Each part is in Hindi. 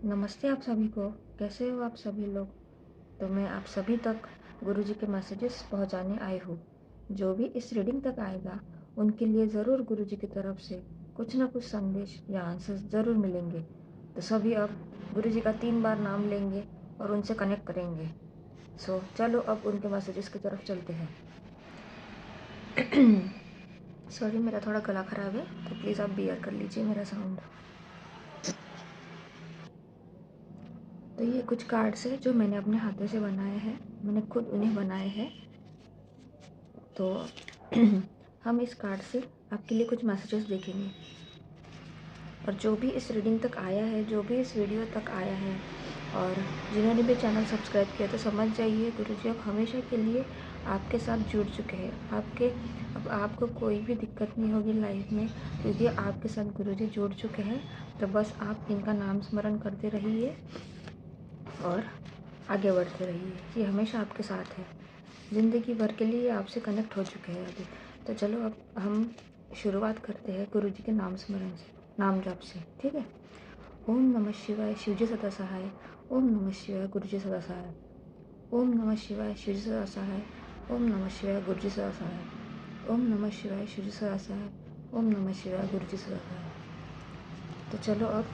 नमस्ते आप सभी को। कैसे हो आप सभी लोग। तो मैं आप सभी तक गुरुजी के मैसेजेस पहुंचाने आई हूँ। जो भी इस रीडिंग तक आएगा उनके लिए ज़रूर गुरुजी की तरफ से कुछ ना कुछ संदेश या आंसर्स ज़रूर मिलेंगे। तो सभी अब गुरुजी का 3 बार नाम लेंगे और उनसे कनेक्ट करेंगे। चलो अब उनके मैसेजेस की तरफ चलते हैं। सॉरी, मेरा थोड़ा गला ख़राब है, तो प्लीज़ आप बियर कर लीजिए मेरा साउंड। तो ये कुछ कार्ड्स है जो मैंने अपने हाथों से बनाए हैं। मैंने खुद उन्हें बनाए हैं। तो हम इस कार्ड से आपके लिए कुछ मैसेजेस देखेंगे। और जो भी इस रीडिंग तक आया है, जो भी इस वीडियो तक आया है और जिन्होंने भी चैनल सब्सक्राइब किया, तो समझ जाइए गुरुजी अब हमेशा के लिए आपके साथ जुड़ चुके हैं। अब आपको कोई भी दिक्कत नहीं होगी लाइफ में, क्योंकि आपके साथ गुरुजी जुड़ चुके हैं। तो बस आप इनका नाम स्मरण करते रहिए और आगे बढ़ते रहिए। ये हमेशा आपके साथ है, ज़िंदगी भर के लिए आपसे कनेक्ट हो चुके हैं अभी। तो चलो अब हम शुरुआत करते हैं गुरुजी के नाम स्मरण से, नाम जाप से। ठीक है। ओम नमः शिवाय, शिवजी सदा सहाय। ओम नमः शिवाय, गुरुजी सदा सहाय। ओम नमः शिवाय, शिवजी सदा सहाय। ओम नमः शिवाय, गुरुजी सदा सहाय। ओम नमः शिवाय, शिवजी सदा सहाय। ओम नमः शिवाय, गुरुजी सदा सहाय। तो चलो अब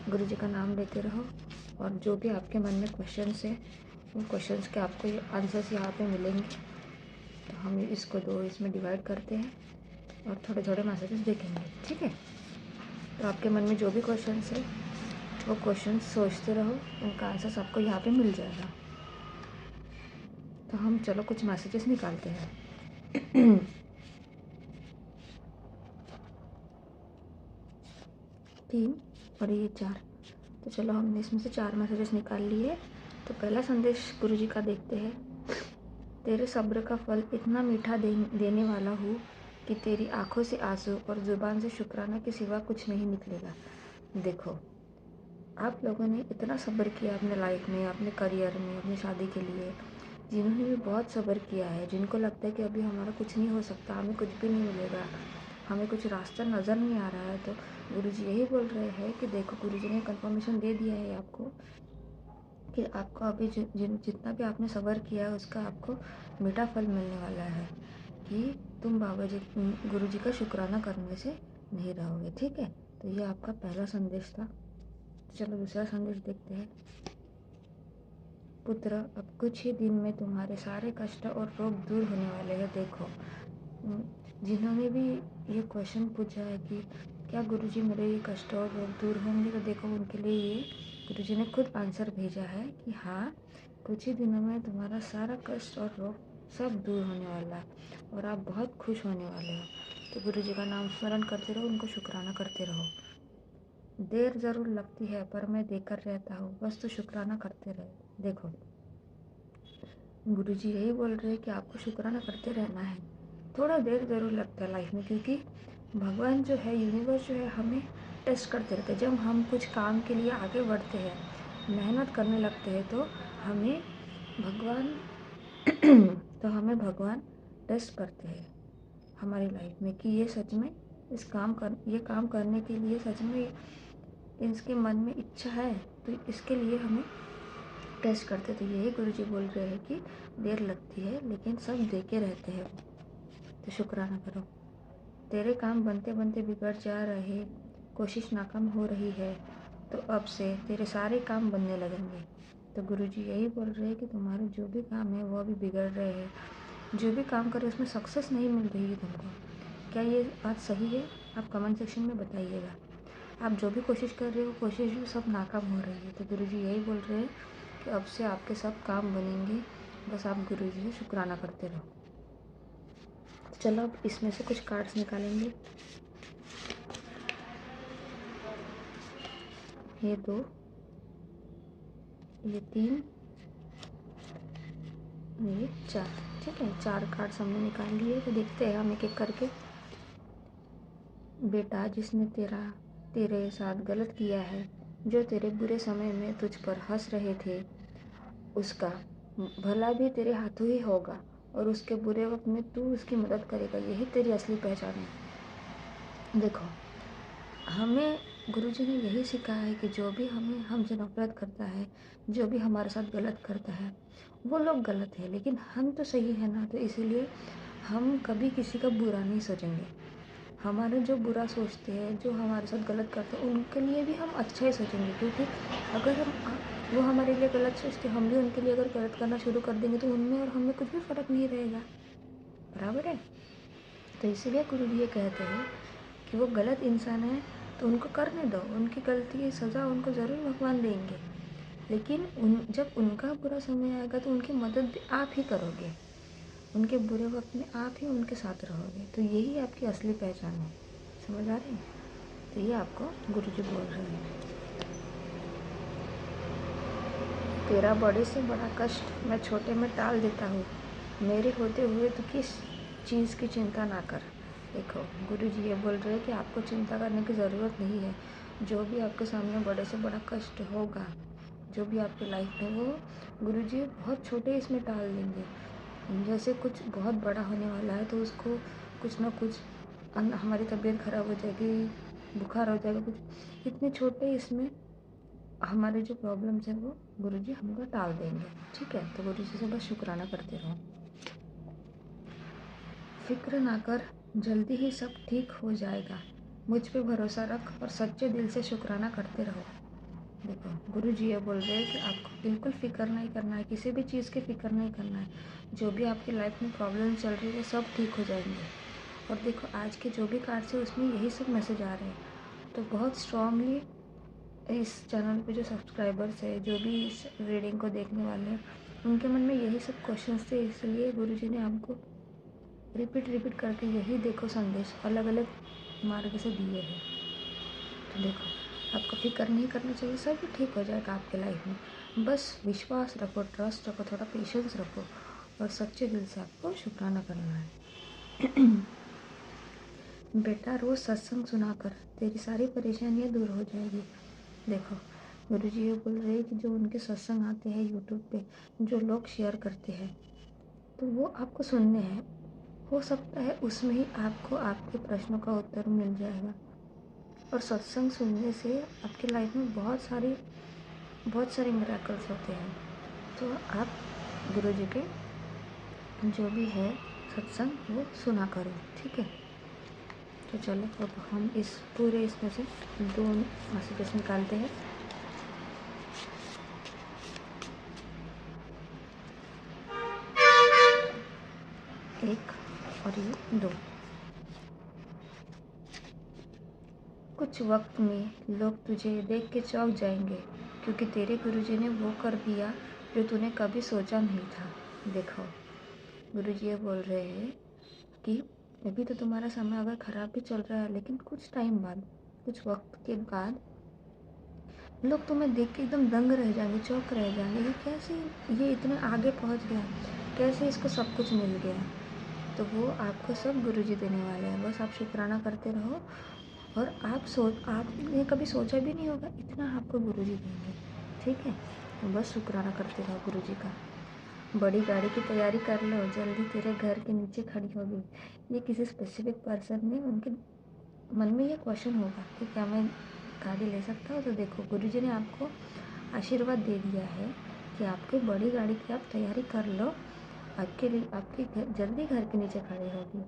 गुरुजी का नाम लेते रहो और जो भी आपके मन में क्वेश्चंस है, उन क्वेश्चंस के आपको ये आंसर्स यहाँ पे मिलेंगे। तो हम इसको दो इसमें डिवाइड करते हैं और थोड़े थोड़े मैसेजेस देखेंगे। ठीक है। तो आपके मन में जो भी क्वेश्चंस है वो क्वेश्चंस सोचते रहो, उनका आंसर्स आपको यहाँ पे मिल जाएगा। तो हम चलो कुछ मैसेजेस निकालते हैं। 3 और ये 4। तो चलो हमने इसमें से 4 मैसेजेस निकाल लिए। तो पहला संदेश गुरुजी का देखते हैं। तेरे सब्र का फल इतना मीठा देने वाला हूँ कि तेरी आंखों से आंसू और ज़ुबान से शुक्राना के सिवा कुछ नहीं निकलेगा। देखो, आप लोगों ने इतना सब्र किया अपने लाइफ में, अपने करियर में, अपनी शादी के लिए। जिन्होंने भी बहुत सब्र किया है, जिनको लगता है कि अभी हमारा कुछ नहीं हो सकता, हमें कुछ भी नहीं मिलेगा, हमें कुछ रास्ता नज़र नहीं आ रहा है, तो गुरुजी यही बोल रहे हैं कि देखो, गुरुजी ने कंफर्मेशन दे दिया है आपको कि आपको अभी जितना भी आपने सब्र किया है उसका आपको मीठा फल मिलने वाला है, कि तुम बाबा जी गुरुजी का शुक्राना करने से नहीं रहोगे। ठीक है। तो ये आपका पहला संदेश था। चलो दूसरा संदेश देखते हैं। पुत्र, अब कुछ ही दिन में तुम्हारे सारे कष्ट और रोग दूर होने वाले हैं। देखो, जिन्होंने भी ये क्वेश्चन पूछा है कि क्या गुरुजी मेरे ये कष्ट और रोग दूर होंगे, तो देखो उनके लिए ये गुरुजी ने खुद आंसर भेजा है कि हाँ, कुछ ही दिनों में तुम्हारा सारा कष्ट और रोग सब दूर होने वाला है और आप बहुत खुश होने वाले हो। तो गुरुजी का नाम स्मरण करते रहो, उनको शुक्राना करते रहो। देर ज़रूर लगती है पर मैं देकर रहता हूँ, बस तो शुक्राना करते रहे। देखो, गुरुजी यही बोल रहे हैं कि आपको शुक्राना करते रहना है। थोड़ा देर ज़रूर लगता है लाइफ में, क्योंकि भगवान जो है, यूनिवर्स जो है, हमें टेस्ट करते रहते हैं। जब हम कुछ काम के लिए आगे बढ़ते हैं, मेहनत करने लगते हैं, तो हमें भगवान तो हमें भगवान टेस्ट करते हैं हमारी लाइफ में कि ये सच में ये काम करने के लिए सच में इसके मन में इच्छा है, तो इसके लिए हमें टेस्ट करते। तो यही गुरुजी बोल रहे हैं कि देर लगती है लेकिन सब देके रहते हैं, तो शुक्राना करो। तेरे काम बनते बनते बिगड़ जा रहे, कोशिश नाकाम हो रही है, तो अब से तेरे सारे काम बनने लगेंगे। तो गुरुजी यही बोल रहे हैं कि तुम्हारे जो भी काम है वो अभी बिगड़ रहे हैं, जो भी काम करे उसमें सक्सेस नहीं मिल रही है तुमको। क्या ये बात सही है? आप कमेंट सेक्शन में बताइएगा। आप जो भी कोशिश कर रहे हो, कोशिश भी सब नाकाम हो रही है। तो गुरुजी यही बोल रहे हैं कि अब से आपके सब काम बनेंगे, बस आप गुरुजी से शुक्राना करते रहो। तो चलो अब इसमें से कुछ कार्ड्स निकालेंगे। ये 2, ये 3, ये 4। ठीक है, 4 कार्ड्स हमने निकाल लिए। तो देखते हैं हम एक एक करके। बेटा, जिसने तेरे साथ गलत किया है, जो तेरे बुरे समय में तुझ पर हंस रहे थे, उसका भला भी तेरे हाथों ही होगा और उसके बुरे वक्त में तू उसकी मदद करेगा। यही तेरी असली पहचान है। देखो, हमें गुरुजी ने यही सिखाया है कि जो भी हमसे नफरत करता है, जो भी हमारे साथ गलत करता है, वो लोग गलत है, लेकिन हम तो सही है ना। तो इसीलिए हम कभी किसी का बुरा नहीं सोचेंगे। हमारे जो बुरा सोचते हैं, जो हमारे साथ गलत करते हैं, उनके लिए भी हम अच्छा ही सोचेंगे, क्योंकि अगर वो हमारे लिए गलत सोचते, हम भी उनके लिए अगर गलत करना शुरू कर देंगे, तो उनमें और हमें कुछ भी फ़र्क नहीं रहेगा। बराबर है। तो इसीलिए गुरुजी ये कहते हैं कि वो गलत इंसान है तो उनको करने दो, उनकी गलती की सज़ा उनको ज़रूर भगवान देंगे, लेकिन जब उनका बुरा समय आएगा तो उनकी मदद भी आप ही करोगे, उनके बुरे वक्त में आप ही उनके साथ रहोगे। तो यही आपकी असली पहचान है। समझ आ रही है? तो ये आपको गुरुजी बोल रहे हैं। तेरा बड़े से बड़ा कष्ट मैं छोटे में टाल देता हूँ, मेरे होते हुए तो किस चीज़ की चिंता ना कर। देखो, गुरुजी ये बोल रहे हैं कि आपको चिंता करने की ज़रूरत नहीं है। जो भी आपके सामने बड़े से बड़ा कष्ट होगा, जो भी आपकी लाइफ में, वो गुरुजी बहुत छोटे इसमें टाल देंगे। जैसे कुछ बहुत बड़ा होने वाला है तो उसको कुछ ना कुछ हमारी तबीयत ख़राब हो जाएगी, बुखार हो जाएगा, कुछ इतने छोटे इसमें हमारे जो प्रॉब्लम्स हैं वो गुरुजी हमको टाल देंगे। ठीक है, तो गुरुजी से बस शुक्राना करते रहो। फिक्र ना कर, जल्दी ही सब ठीक हो जाएगा, मुझ पे भरोसा रख और सच्चे दिल से शुक्राना करते रहो। देखो, गुरुजी ये बोल रहे हैं कि आपको बिल्कुल फ़िक्र नहीं करना है, किसी भी चीज़ की फ़िक्र नहीं करना है। जो भी आपकी लाइफ में प्रॉब्लम चल रही है सब ठीक हो जाएंगे। और देखो, आज के जो भी कार्ड्स है उसमें यही सब मैसेज आ रहे हैं। तो बहुत स्ट्रांगली इस चैनल पे जो सब्सक्राइबर्स है, जो भी इस रीडिंग को देखने वाले हैं, उनके मन में यही सब क्वेश्चंस थे, इसलिए गुरुजी ने हमको रिपीट करके यही देखो संदेश अलग अलग मार्ग से दिए हैं। तो देखो, आपको फिक्र नहीं करना चाहिए, सब ठीक हो जाएगा आपके लाइफ में। बस विश्वास रखो, ट्रस्ट रखो, थोड़ा पेशेंस रखो और सच्चे दिल से आपको शुक्राना करना है। बेटा, रोज़ सत्संग सुनाकर तेरी सारी परेशानियाँ दूर हो जाएगी। देखो, गुरुजी ये बोल रहे हैं कि जो उनके सत्संग आते हैं यूट्यूब पे, जो लोग शेयर करते हैं, तो वो आपको सुनने हैं। हो सकता है उसमें ही आपको आपके प्रश्नों का उत्तर मिल जाएगा। और सत्संग सुनने से आपकी लाइफ में बहुत सारे मिरेकल्स होते हैं। तो आप गुरुजी के जो भी है सत्संग वो सुना करो। ठीक है, तो चलो अब हम इस पूरे इसमें से 2 मैसेजेस निकालते हैं। एक और ये 2। कुछ वक्त में लोग तुझे देख के चौंक जाएंगे, क्योंकि तेरे गुरुजी ने वो कर दिया जो तूने कभी सोचा नहीं था। देखो, गुरुजी ये बोल रहे हैं कि अभी तो तुम्हारा समय अगर ख़राब भी चल रहा है, लेकिन कुछ टाइम बाद, कुछ वक्त के बाद लोग तुम्हें देख के एकदम दंग रह जाएंगे, चौंक रह जाएंगे, ये कैसे, ये इतने आगे पहुंच गया, कैसे इसको सब कुछ मिल गया। तो वो आपको सब गुरुजी देने वाले हैं। बस आप शुक्राना करते रहो। और आपने कभी सोचा भी नहीं होगा इतना आपको गुरुजी देंगे। ठीक है, तो बस शुक्राना करते रहो गुरुजी का। बड़ी गाड़ी की तैयारी कर लो, जल्दी तेरे घर के नीचे खड़ी होगी। ये किसी स्पेसिफिक पर्सन ने, उनके मन में ये क्वेश्चन होगा कि क्या मैं गाड़ी ले सकता हूँ। तो देखो, गुरुजी ने आपको आशीर्वाद दे दिया है कि आपकी बड़ी गाड़ी की आप तैयारी कर लो, आपके लिए आपके जल्दी घर के नीचे खड़ी होगी।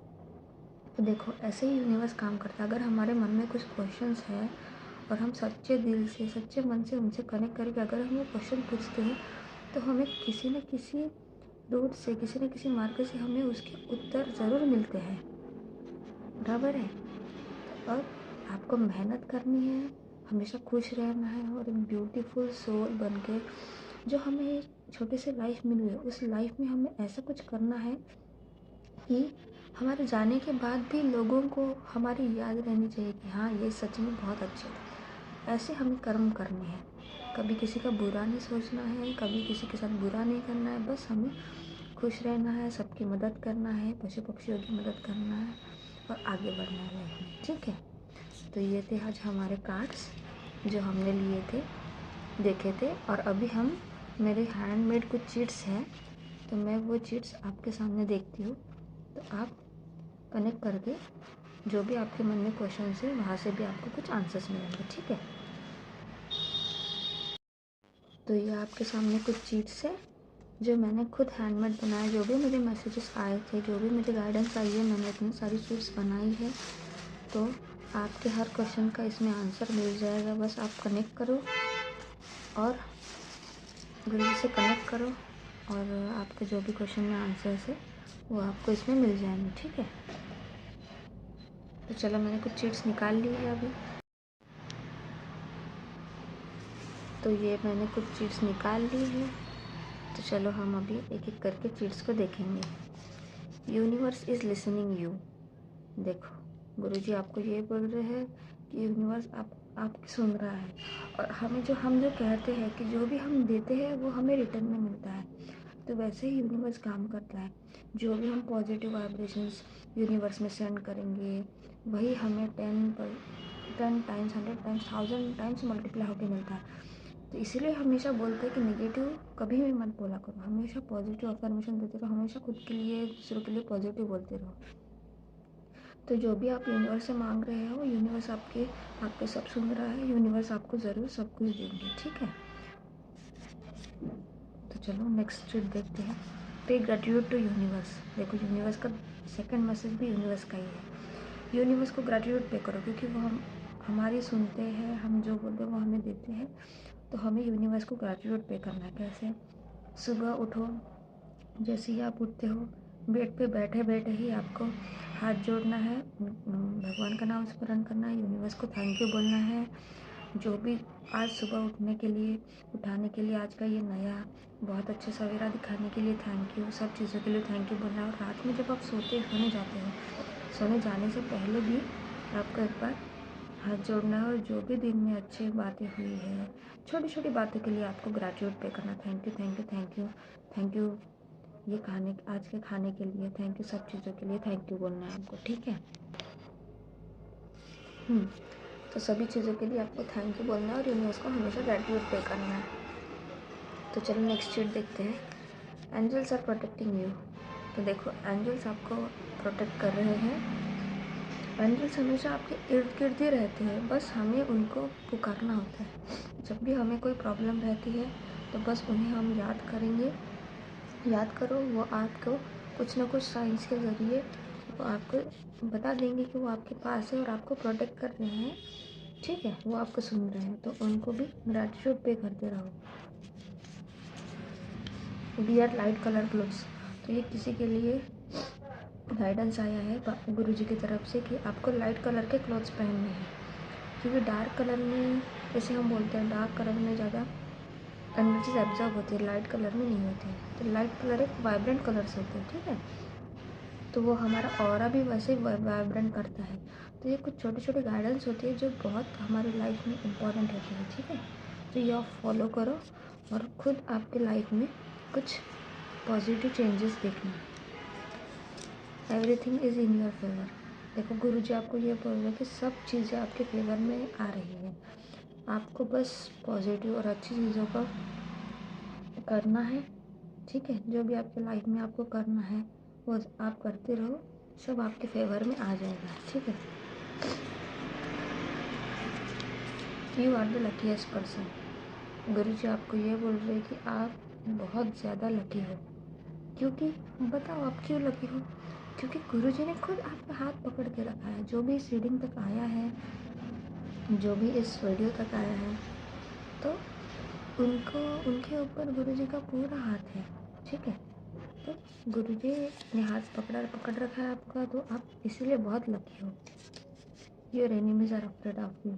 तो देखो, ऐसे ही यूनिवर्स काम करता है। अगर हमारे मन में कुछ क्वेश्चंस है और हम सच्चे दिल से, सच्चे मन से उनसे कनेक्ट करके अगर हम वो क्वेश्चन पूछते हैं, तो हमें किसी न किसी रूट से, किसी न किसी मार्ग से हमें उसके उत्तर ज़रूर मिलते हैं। बराबर है। तो अब आपको मेहनत करनी है, हमेशा खुश रहना है और एक ब्यूटीफुल सोल बन के, जो हमें एक छोटे से लाइफ मिली है, उस लाइफ में हमें ऐसा कुछ करना है कि हमारे जाने के बाद भी लोगों को हमारी याद रहनी चाहिए कि हाँ, ये सच में बहुत अच्छे थे। ऐसे हमें कर्म करने हैं। कभी किसी का बुरा नहीं सोचना है, कभी किसी के साथ बुरा नहीं करना है। बस हमें खुश रहना है, सबकी मदद करना है, पशु पक्षियों की मदद करना है और आगे बढ़ना है लाइफ में। ठीक है, तो ये थे आज हमारे कार्ड्स जो हमने लिए थे, देखे थे। और अभी हम, मेरे हैंडमेड कुछ चीट्स हैं, तो मैं वो चीट्स आपके सामने देखती हूँ, तो आप कनेक्ट करके जो भी आपके मन में क्वेश्चन है वहाँ से भी आपको कुछ आंसर्स मिलेंगे, ठीक है। तो ये आपके सामने कुछ चीट्स है जो मैंने खुद हैंडमेड बनाया। जो भी मुझे मैसेजेस आए थे, जो भी मुझे गाइडेंस आई है, मैंने इतनी सारी चीट्स बनाई है। तो आपके हर क्वेश्चन का इसमें आंसर मिल जाएगा। बस आप कनेक्ट करो और गुरुजी से कनेक्ट करो और आपके जो भी क्वेश्चन में आंसर्स है वो आपको इसमें मिल जाएंगे, ठीक है। तो चलो, मैंने कुछ चीट्स निकाल ली है अभी। तो ये मैंने कुछ चीट्स निकाल ली है। तो चलो हम अभी एक एक करके चीट्स को देखेंगे। Universe is listening you. देखो, गुरुजी आपको ये बोल रहे हैं कि यूनिवर्स आपकी सुन रहा है और हम जो कहते हैं कि जो भी हम देते हैं वो हमें रिटर्न में मिलता है। तो वैसे ही यूनिवर्स काम करता है। जो भी हम पॉजिटिव वाइब्रेशंस यूनिवर्स में सेंड करेंगे वही हमें 10 टाइम्स, 100 टाइम्स, 1000 टाइम्स मल्टीप्लाई होकर मिलता है। तो इसीलिए हमेशा बोलते हैं कि नेगेटिव कभी भी मत बोला करो, हमेशा पॉजिटिव अफर्मेशन देते रहो, हमेशा खुद के लिए, दूसरों के लिए पॉजिटिव बोलते रहो। तो जो भी आप यूनिवर्स से मांग रहे हो, यूनिवर्स आपके सब सुन रहा है। यूनिवर्स आपको ज़रूर सब कुछ देंगे, ठीक है। तो चलो नेक्स्ट ट्रिक देखते हैं। पे ग्रेटिट्यूड टू यूनिवर्स। देखो, यूनिवर्स का सेकंड मैसेज भी यूनिवर्स का ही है। यूनिवर्स को ग्रेटिट्यूड पे करो क्योंकि वो हमारी सुनते हैं, हम जो बोलते हैं वो हमें देते हैं। तो हमें यूनिवर्स को ग्रेटिट्यूड पे करना है। कैसे? सुबह उठो, जैसे ही आप उठते हो, बेड पे बैठे बैठे ही आपको हाथ जोड़ना है, भगवान का नाम स्मरण करना है, यूनिवर्स को थैंक यू बोलना है। जो भी आज सुबह उठाने के लिए, आज का ये नया बहुत अच्छा सवेरा दिखाने के लिए थैंक यू, सब चीज़ों के लिए थैंक यू बोलना है। और रात में जब आप सोने जाते हो, सोने जाने से पहले भी आपको एक बार हाथ जोड़ना है और जो भी दिन में अच्छी बातें हुई है, छोटी छोटी बातों के लिए आपको ग्रेटिट्यूड पे करना। Thank you, thank you, thank you, thank you, ये आज के खाने के लिए थैंक यू, सब चीज़ों के लिए थैंक यू बोलना है आपको, ठीक है। तो सभी चीज़ों के लिए आपको थैंक यू बोलना है और यूनिवर्स को हमेशा ग्रेटिट्यूड पे करना है। तो चलो नेक्स्ट चीट देखते हैं। Angels are protecting you. तो देखो, एंजल्स आपको प्रोटेक्ट कर रहे हैं। एंजल्स हमेशा आपके इर्द गिर्द ही रहते हैं, बस हमें उनको पुकारना होता है। जब भी हमें कोई प्रॉब्लम रहती है तो बस उन्हें हम याद करेंगे। याद करो, वो आपको कुछ ना कुछ साइंस के ज़रिए वो आपको बता देंगे कि वो आपके पास है और आपको प्रोटेक्ट कर रहे हैं, ठीक है। वो आपको सुन रहे हैं, तो उनको भी ग्रैटिट्यूड पे करते रहो। Wear light colour clothes. तो ये किसी के लिए गाइडेंस आया है गुरुजी की तरफ से कि आपको लाइट कलर के क्लोथ्स पहनने हैं, क्योंकि डार्क कलर में, जैसे हम बोलते हैं, डार्क कलर में ज़्यादा एनर्जीज एब्जॉर्ब होती है, लाइट कलर में नहीं होती है। तो लाइट कलर एक वाइब्रेंट कलर्स होते हैं, ठीक है। तो वो हमारा ऑरा भी वैसे ही वाइब्रेंट करता है। तो ये कुछ छोटे छोटे गाइडेंस होती है जो बहुत हमारी लाइफ में इम्पॉर्टेंट होती है, ठीक है। तो ये आप फॉलो करो और ख़ुद आपके लाइफ में कुछ पॉजिटिव चेंजेस देखना। Everything is in your favour. देखो, गुरुजी आपको ये बोल रहे हैं कि सब चीज़ें आपके फेवर में आ रही है। आपको बस पॉजिटिव और अच्छी चीज़ों का करना है, ठीक है। जो भी आपके लाइफ में आपको करना है वो आप करते रहो, सब आपके फेवर में आ जाएगा, ठीक है। You are the luckiest person. गुरुजी आपको ये बोल रहे हैं कि आप बहुत ज़्यादा लकी हो। क्योंकि बताओ आप क्यों लकी हो? क्योंकि गुरुजी ने खुद आपका हाथ पकड़ के रखा है। जो भी इस रीडिंग तक आया है, जो भी इस वीडियो तक आया है, तो उनके ऊपर गुरुजी का पूरा हाथ है, ठीक है। तो गुरुजी ने हाथ पकड़ रखा है आपका, तो आप इसीलिए बहुत लकी हो। Your enemies are afraid of you.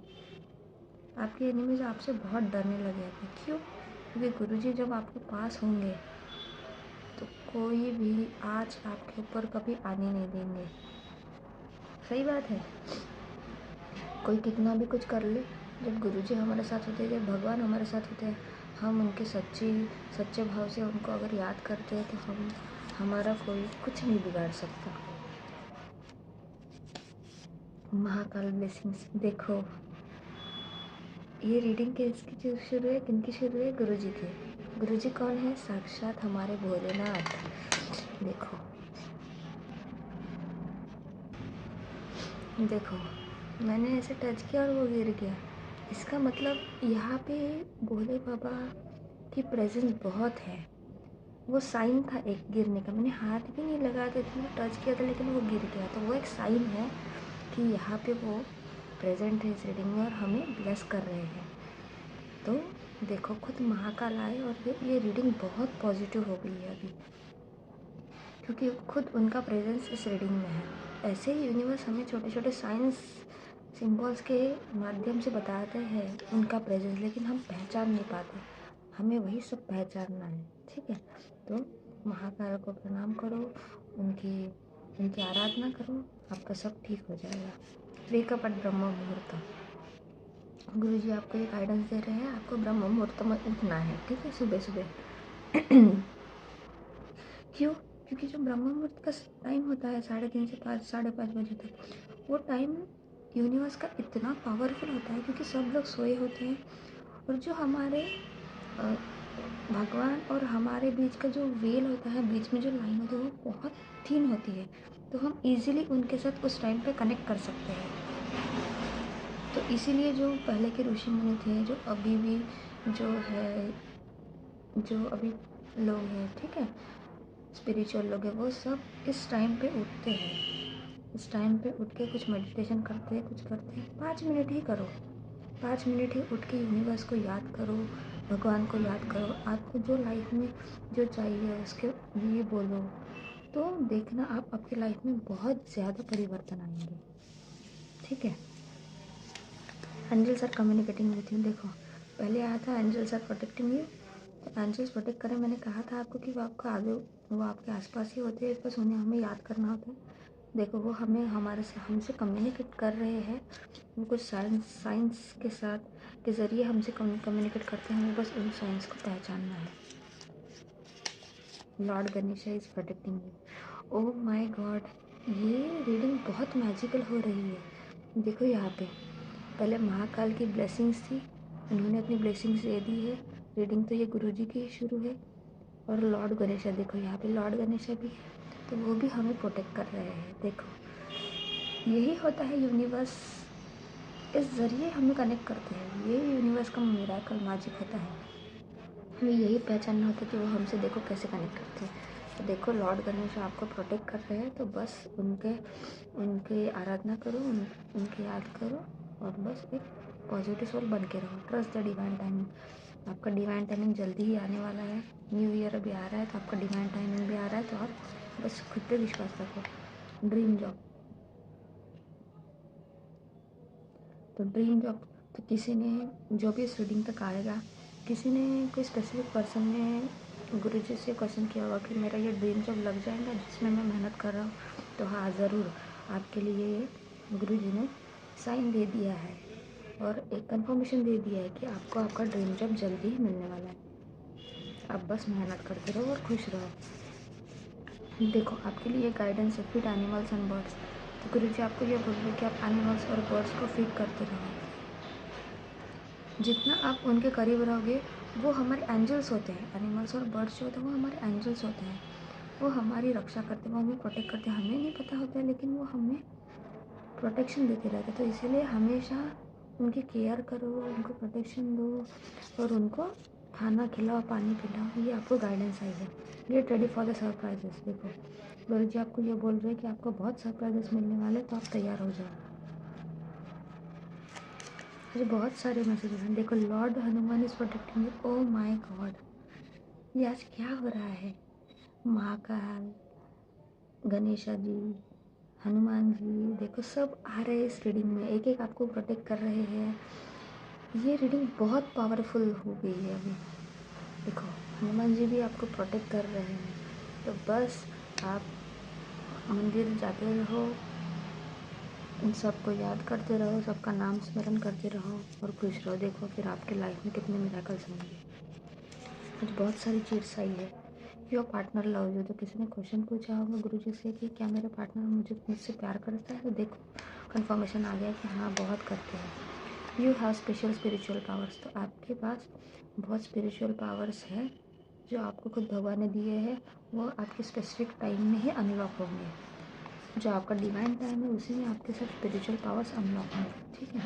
आपके एनिमीज आपसे बहुत डरने लगे थे। क्यों? क्योंकि गुरुजी जब आपके पास होंगे तो कोई भी आज आपके ऊपर कभी आने नहीं देंगे। सही बात है। कोई कितना भी कुछ कर ले, जब गुरुजी हमारे साथ होते हैं, जब भगवान हमारे साथ होते हैं, हम उनके सच्चे भाव से उनको अगर याद करते हैं तो हमारा कोई कुछ नहीं बिगाड़ सकता। महाकाल ब्लेसिंग्स। देखो, ये रीडिंग किसकी शुरू है, किनकी शुरू है? गुरुजी की। गुरुजी कौन है? साक्षात हमारे भोलेनाथ। देखो, देखो, मैंने ऐसे टच किया और वो गिर गया। इसका मतलब यहाँ पे भोले बाबा की प्रेजेंस बहुत है। वो साइन था एक गिरने का, मैंने हाथ भी नहीं लगाया था, इतना टच किया था लेकिन वो गिर गया, तो वो एक साइन है कि यहाँ पे वो प्रेजेंट है इस रीडिंग में और हमें ब्लेस कर रहे हैं। तो देखो, खुद महाकाल आए और ये रीडिंग बहुत पॉजिटिव हो गई है अभी, क्योंकि खुद उनका प्रेजेंस इस रीडिंग में है। ऐसे ही यूनिवर्स हमें छोटे छोटे साइंस सिंबल्स के माध्यम से बताते हैं उनका प्रेजेंस, लेकिन हम पहचान नहीं पाते। हमें वही सब पहचानना है, ठीक है। तो महाकाल को प्रणाम करो, उनकी आराधना करो, आपका सब ठीक हो जाएगा। वेकअप एट ब्रह्म मुहूर्त। गुरु जी आपको ये गाइडेंस दे रहे हैं, आपको ब्रह्म मुहूर्त में उठना है, ठीक है, सुबह सुबह। क्यों? क्योंकि जो ब्रह्म मुहूर्त का टाइम होता है 3:30 से 5, 5:30 बजे तक, वो टाइम यूनिवर्स का इतना पावरफुल होता है क्योंकि सब लोग सोए होते हैं, और जो हमारे भगवान और हमारे बीच का जो वेल होता है, बीच में जो लाइन होती है, वो बहुत थिन होती है, तो हम इजीली उनके साथ उस टाइम पे कनेक्ट कर सकते हैं। तो इसीलिए जो पहले के ऋषि मुनि थे, जो अभी भी जो है, जो अभी लोग हैं, ठीक है, स्पिरिचुअल लोग हैं, वो सब इस टाइम पे उठते हैं। इस टाइम पे उठ के कुछ मेडिटेशन करते हैं, कुछ करते हैं। 5 मिनट ही करो, 5 मिनट ही उठ के यूनिवर्स को याद करो, भगवान को याद करो, आपको जो लाइफ में जो चाहिए उसके लिए बोलो, तो देखना आप आपकी लाइफ में बहुत ज़्यादा परिवर्तन आएंगे, ठीक है। Angels are communicating with you. देखो, पहले आया था एंजल्स आर प्रोटेक्टिंग यू, तो एंजल्स प्रोटेक्ट करें। मैंने कहा था आपको कि वो आपका आगे, वो आपके आसपास ही होते हैं, बस उन्हें हमें याद करना होता है। देखो, वो हमसे कम्युनिकेट कर रहे हैं। वो कुछ साइंस के साथ के ज़रिए हमसे कम्युनिकेट करते हैं, हमें बस उन साइंस को पहचानना है। Lord Ganesh is protecting you. Oh my God, ये रीडिंग बहुत मैजिकल हो रही है। देखो, यहाँ पे पहले महाकाल की ब्लेसिंग्स थी, उन्होंने अपनी ब्लेसिंग्स दे दी है। रीडिंग तो ये गुरुजी की ही शुरू है। और लॉर्ड गणेश, देखो यहाँ पे लॉर्ड गणेश भी है, तो वो भी हमें प्रोटेक्ट कर रहे हैं। देखो, यही होता है, यूनिवर्स इस ज़रिए हमें कनेक्ट करते हैं। ये यूनिवर्स का मिरेकल मैजिक होता है। हमें यही पहचानना होता है कि वो हमसे देखो कैसे कनेक्ट करते हैं। तो देखो, लॉर्ड गणेश आपको प्रोटेक्ट कर रहे हैं, तो बस उनके आराधना करो, उनके याद करो, और बस एक पॉजिटिव सोल बन के रहो। Trust the divine timing. आपका डिवाइन टाइमिंग जल्दी ही आने वाला है। न्यू ईयर अभी आ रहा है, तो आपका डिवाइन टाइमिंग भी आ रहा है, तो आप बस खुद पे विश्वास रखो। ड्रीम जॉब, तो ड्रीम जॉब, तो किसी ने जो भी इस रीडिंग तक आएगा, किसी ने कोई स्पेसिफिक पर्सन ने गुरुजी से क्वेश्चन किया होगा कि मेरा ये ड्रीम जॉब लग जाएगा जिसमें मैं मेहनत कर रहा हूँ, तो हाँ, ज़रूर आपके लिए ये गुरुजी ने साइन दे दिया है और एक कंफर्मेशन दे दिया है कि आपको आपका ड्रीम जॉब जल्दी ही मिलने वाला है। आप बस मेहनत करते रहो और खुश रहो। देखो, आपके लिए गाइडेंस है, फीड एनिमल्स एंड बर्ड्स। तो गुरुजी आपको ये बोल रहे हैं कि आप एनिमल्स और बर्ड्स को फीड करते रहो। जितना आप उनके करीब रहोगे, वो हमारे एंजल्स होते हैं। एनिमल्स और बर्ड्स जो होते हैं वो हमारे एंजल्स होते हैं। वो हमारी रक्षा करते हैं, वो हमें प्रोटेक्ट करते हैं। हमें नहीं पता होता है, लेकिन वो हमें प्रोटेक्शन देते रहते हैं। तो इसीलिए हमेशा उनकी केयर करो, उनको प्रोटेक्शन दो, और उनको खाना खिलाओ, पानी पिलाओ। ये आपको गाइडेंस आई है। Get ready for the surprises. देखो, गुरु जी आपको ये बोल रहे हैं कि आपको बहुत सरप्राइजेस मिलने वाले, तो आप तैयार हो जाओ। मुझे बहुत सारे मैसेजेस हैं। देखो, Lord Hanuman is protecting you. Oh my God, ये आज क्या हो रहा है? महाकाल, गणेशा जी, हनुमान जी, देखो सब आ रहे हैं इस रीडिंग में, एक एक आपको प्रोटेक्ट कर रहे हैं। ये रीडिंग बहुत पावरफुल हो गई है अभी। देखो, हनुमान जी भी आपको प्रोटेक्ट कर रहे हैं, तो बस आप मंदिर जाते रहो, इन सबको याद करते रहो, सबका नाम स्मरण करते रहो और खुश रहो। देखो, फिर आपके लाइफ में कितने मिरेकल्स होंगे। आज बहुत सारी चीज़ आई है। Your partner love you. तो किसी ने क्वेश्चन पूछा होगा गुरुजी से कि क्या मेरे पार्टनर मुझसे प्यार करता है, तो देखो कंफर्मेशन आ गया कि हाँ, बहुत करते हैं। You have special spiritual powers. तो आपके पास बहुत स्पिरिचुअल पावर्स है जो आपको खुद भगवान ने दिए हैं, वो आपके स्पेसिफिक टाइम में ही अनलॉक होंगे। जो आपका डिवाइन टाइम है उसी में आपके सब स्पिरिचुअल पावर्स अनलॉक होंगे, ठीक है।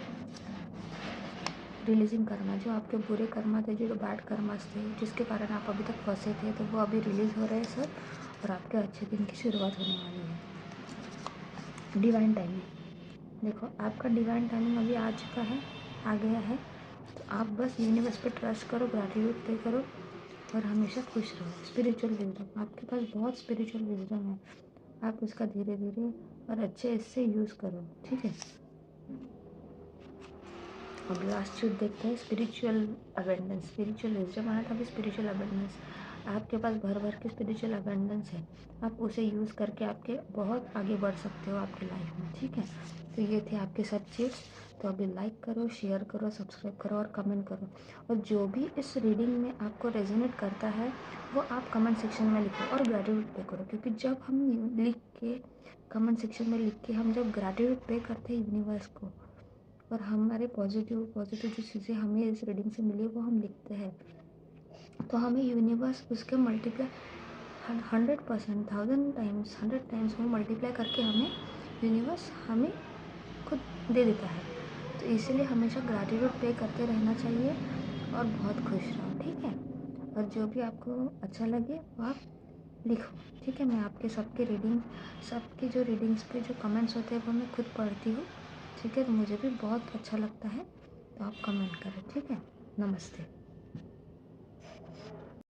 रिलीजिंग कर्मा, जो आपके बुरे कर्मा थे, जो बैड कर्मास थे, जिसके कारण आप अभी तक फंसे थे, तो वो अभी रिलीज़ हो रहे हैं सर, और आपके अच्छे दिन की शुरुआत होने वाली है। डिवाइन टाइमिंग, देखो आपका डिवाइन टाइमिंग अभी आ चुका है, आ गया है, तो आप बस यूनिवर्स पे ट्रस्ट करो, ग्रैटिट्यूड पे करो और हमेशा खुश रहो। स्पिरिचुअल विजडम, आपके पास बहुत स्पिरिचुअल विजडम है, आप उसका धीरे धीरे और अच्छे इससे यूज़ करो, ठीक है। अब लास्ट चीज देखते हैं, स्पिरिचुअल अबेंडेंस। स्पिरिचुअल विजडम आना था, अभी स्पिरिचुअल अबेंडेंस। आपके पास भर भर के स्पिरिचुअल अबेंडेंस है, आप उसे यूज़ करके आपके बहुत आगे बढ़ सकते हो आपकी लाइफ में, ठीक है। तो ये थे आपके सब चीज़। तो अभी लाइक करो, शेयर करो, सब्सक्राइब करो और कमेंट करो। और जो भी इस रीडिंग में आपको रेजोनेट करता है वो आप कमेंट सेक्शन में लिखो और ग्रैटिट्यूड पे करो, क्योंकि जब हम लिख के कमेंट सेक्शन में लिख के हम जब ग्रैटिट्यूड पे करते हैं यूनिवर्स को, और हमारे पॉजिटिव जो चीज़ें हमें इस रीडिंग से मिली वो हम लिखते हैं, तो हमें यूनिवर्स उसके मल्टीप्लाई 100%, 1000 टाइम्स, 100 टाइम्स वो मल्टीप्लाई करके हमें यूनिवर्स हमें खुद दे देता है। तो इसीलिए हमेशा ग्रैटिट्यूड पे करते रहना चाहिए और बहुत खुश रहो, ठीक है। और जो भी आपको अच्छा लगे वो आप लिखो, ठीक है। मैं आपके सबके रीडिंग, सबके जो रीडिंग्स पे जो कमेंट्स होते हैं वो मैं खुद पढ़ती हूँ, ठीक है। तो मुझे भी बहुत अच्छा लगता है, तो आप कमेंट करें, ठीक है। नमस्ते।